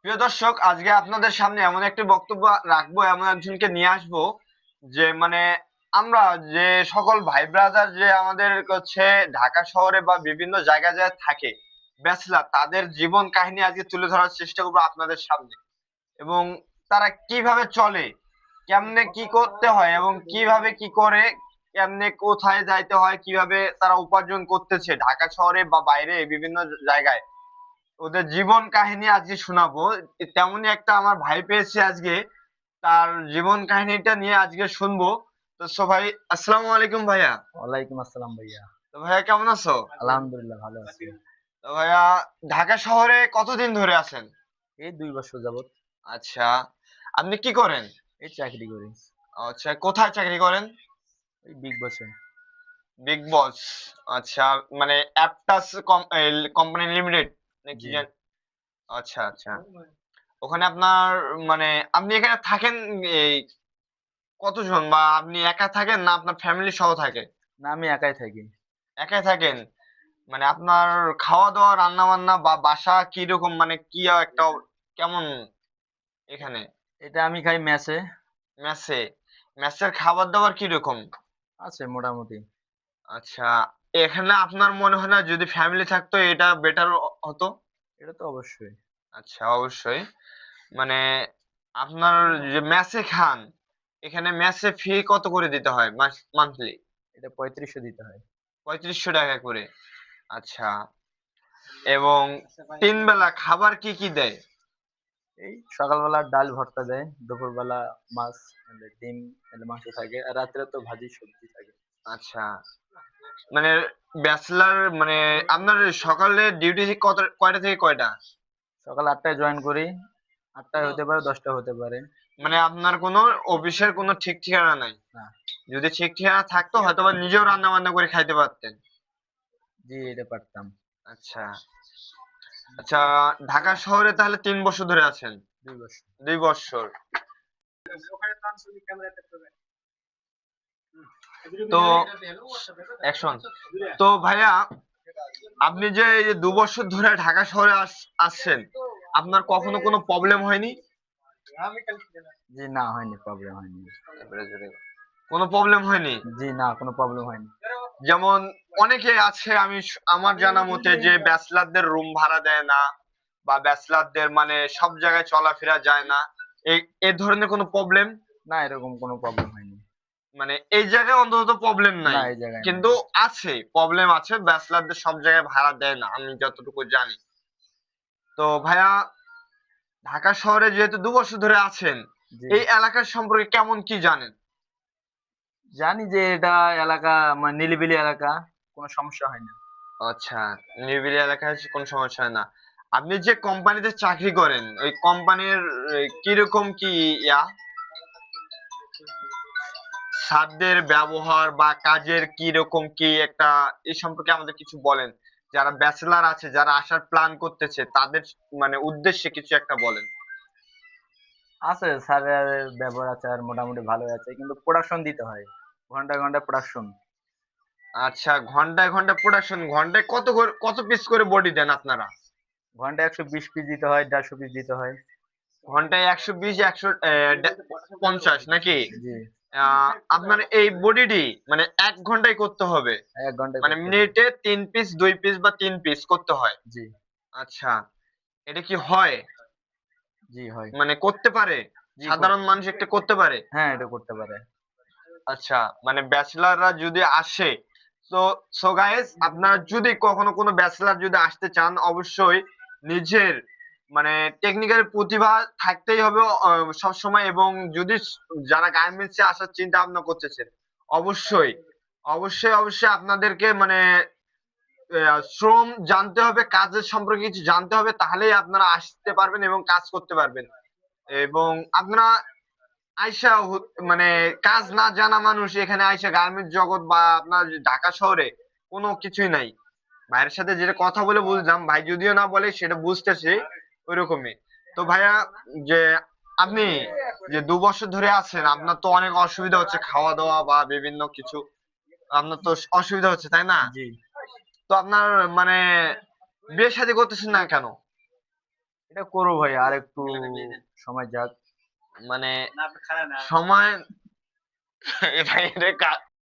প্রিয় দর্শক, আজকে আপনাদের সামনে এমন একটি বক্তব্য রাখবো, এমন একজনকে নিয়ে আসবো যে আমরা যে সকল ভাই ব্রাদার যে আমাদের হচ্ছে ঢাকা শহরে বা বিভিন্ন জায়গায় যায় থাকে ব্যাচেলর, তাদের জীবন কাহিনী আজকে তুলে ধরার চেষ্টা করবো আপনাদের সামনে। এবং তারা কিভাবে চলে, কেমনে কি করতে হয় এবং কিভাবে কি করে, কেমনে কোথায় যাইতে হয়, কিভাবে তারা উপার্জন করতেছে ঢাকা শহরে বা বাইরে বিভিন্ন জায়গায়, ওদের জীবন কাহিনী আজকে শোনাবো। তেমনই একটা আমার ভাই পেয়েছি আজকে, তার জীবন কাহিনীটা নিয়ে আজকে শুনবো। তো ভাই, আসসালামু আলাইকুম ভাইয়া। ওয়ালাইকুম আসসালাম ভাইয়া। তো ভাইয়া কেমন আছো? আলহামদুলিল্লাহ ভালো আছি। তো ভাইয়া, ঢাকা শহরে কতদিন ধরে আছেন? এই ২ বছর যাবত আচ্ছা, আপনি কি করেন? এই চাকরি করি। আচ্ছা, কোথায় চাকরি করেন? এই বিগ বসে। বিগ বস। আচ্ছা, মানে অ্যাপটাস কোম্পানি লিমিটেড নাকি জি। আচ্ছা আচ্ছা। ওখানে আপনার মানে আপনি এখানে থাকেন এই কতজন, বা আপনি একা থাকেন না আপনার ফ্যামিলি সহ থাকে? না, আমি একাই থাকি। একাই থাকেন। মানে আপনার খাওয়া দাওয়া রান্না বান্না বা বাসা কিরকম, মানে কি একটা কেমন এখানে? এটা আমি খাই মেসে। মেসে? মেসের খাবার দাবার কিরকম? আছে মোটামুটি। আচ্ছা, এখানে আপনার মনে হয় না যদি ফ্যামিলি থাকতো এটা বেটার হতো? এটা তো অবশ্যই। আচ্ছা, অবশ্যই। মানে আপনার যে মেসে খান, এখানে মেসে ফি কত করে দিতে হয় মান্থলি? এটা ৩৫০০ দিতে হয়। ৩৫০০ টাকা করে। আচ্ছা, এবং ৩ বেলা খাবার কি কি দেয়? এই সকালবেলা ডাল ভর্তা দেয়, দুপুরবেলা মাছ, নাহলে ডিম, নাহলে মাংস থাকে। আর রাত্রে তো ভাজি সবজি থাকে। আচ্ছা, মানে ব্যাচেলর মানে আপনার সকালে ডিউটি কয়টা থেকে কয়টা? সকাল ৮টায় জয়েন করি। ৮টায় হতে পারে, ১০টায় হতে পারে। মানে আপনার কোনো অফিসের কোনো ঠিক ঠিকানা নাই? না। যদি ঠিক ঠিকানা থাকতো হয়তোবা নিজেও রান্না বান্না করে খাইতে পারতেন। জি, এটা পারতাম। আচ্ছা আচ্ছা, ঢাকা শহরে তাহলে ৩ বছর ধরে আছেন? ২ বছর। ২ বছর। তো অ্যাকশন। তো ভাইয়া, আপনি যে এই যে ২ বছর ধরে ঢাকা শহরে আসছেন, আপনার কখনো কোনো প্রবলেম হয়নি? জি না, হয়নি, প্রবলেম হয়নি। কোনো প্রবলেম হয়নি? জি না, কোনো প্রবলেম হয়নি। যেমন অনেকে আছে, আমার জানা মতে যে ব্যাচেলরদের রুম ভাড়া দেয় না, বা ব্যাচেলরদের মানে সব জায়গায় চলাফেরা যায় না, এই এ ধরনের কোনো প্রবলেম? না, এরকম কোনো প্রবলেম হয়নি। মানে এই জায়গায় অন্তত প্রবলেম না, নাই, এই জায়গায় নাই। কিন্তু আছে প্রবলেম আছে, ব্যাচেলরদের সব জায়গায় ভাড়া দেয় না আমি যতটুকু জানি। তো ভাইয়া, ঢাকা শহরে যেহেতু ২ বছর ধরে আছেন, জি। এই এলাকার সম্পর্কে কেমন কি জানেন? জানি যে এটা এলাকা মানে নিরিবিলি এলাকা, কোনো সমস্যা হয় না। আচ্ছা, নিরিবিলি এলাকায় হচ্ছে কোনো সমস্যা হয় না। আপনি যে কোম্পানিতে চাকরি করেন, ওই কোম্পানির কিরকম কি ইয়া সাধ্যের ব্যবহার বা কাজের কিরকম কি একটা, এই সম্পর্কে আমাদের কিছু বলেন। যারা ব্যাচেলর আছে, যারা আসার প্ল্যান করতেছে, তাদের মানে উদ্দেশ্যে কিছু একটা বলেন। আছে, স্যারের ব্যবহার আচার মোটামুটি ভালোই আছে, কিন্তু প্রোডাকশন দিতে হয়। ঘন্টায় ঘন্টায় প্রোডাকশন। আচ্ছা, ঘন্টায় ঘন্টায় প্রোডাকশন, ঘন্টায় কত পিস করে বডি দেন আপনারা? ঘন্টায় ১২০ পিস দিতে হয়, ১৫০ পিস দিতে হয়। ঘন্টায় ১২০, ১৫০ নাকি? জি। আপনার এই বডিটি মানে ১ ঘন্টায় করতে হবে? ১ ঘন্টায় মানে করতে হবে। মিনিটে ৩ পিস, ২ পিস বা ৩ পিস করতে হয়? জি। আচ্ছা, এটা কি হয়? জি হয়। মানে করতে পারে? জি সাধারণ মানুষ একটা করতে পারে? হ্যাঁ, এটা করতে পারে। আচ্ছা, মানে ব্যাচেলররা যদি আসে, তো সো গাইস, আপনারা যদি কখনো কোনো ব্যাচেলর যদি আসতে চান, অবশ্যই নিজের মানে টেকনিক্যাল প্রতিভা থাকতেই হবে সবসময়। এবং যদি যারা গার্মেন্টসে আসার চিন্তা ভাবনা করতেছেন, অবশ্যই অবশ্যই আপনাদেরকে মানে শ্রম জানতে হবে, কাজের সম্পর্কে কিছু জানতে হবে, তাহলেই আপনারা আসতে পারবেন এবং কাজ করতে পারবেন। এবং আপনারা আইসা মানে কাজ না জানা মানুষ এখানে আইসা গার্মেন্টস জগৎ বা আপনার ঢাকা শহরে কোনো কিছুই নাই। ভাইয়ের সাথে যেটা কথা বলে বুঝলাম, ভাই যদিও না বলে সেটা বুঝতেছি ওইরকমই। তো ভাইয়া, যে আপনি যে ২ বছর ধরে আছেন, আপনার তো অনেক অসুবিধা হচ্ছে খাওয়া দাওয়া বা বিভিন্ন কিছু, আপনার তো অসুবিধা হচ্ছে তাই না? জি। তো আপনার মানে বিয়ে শাদী করতেছেন না কেন? এটা করবো ভাই, আর একটু সময় যাক। মানে সময় ভাই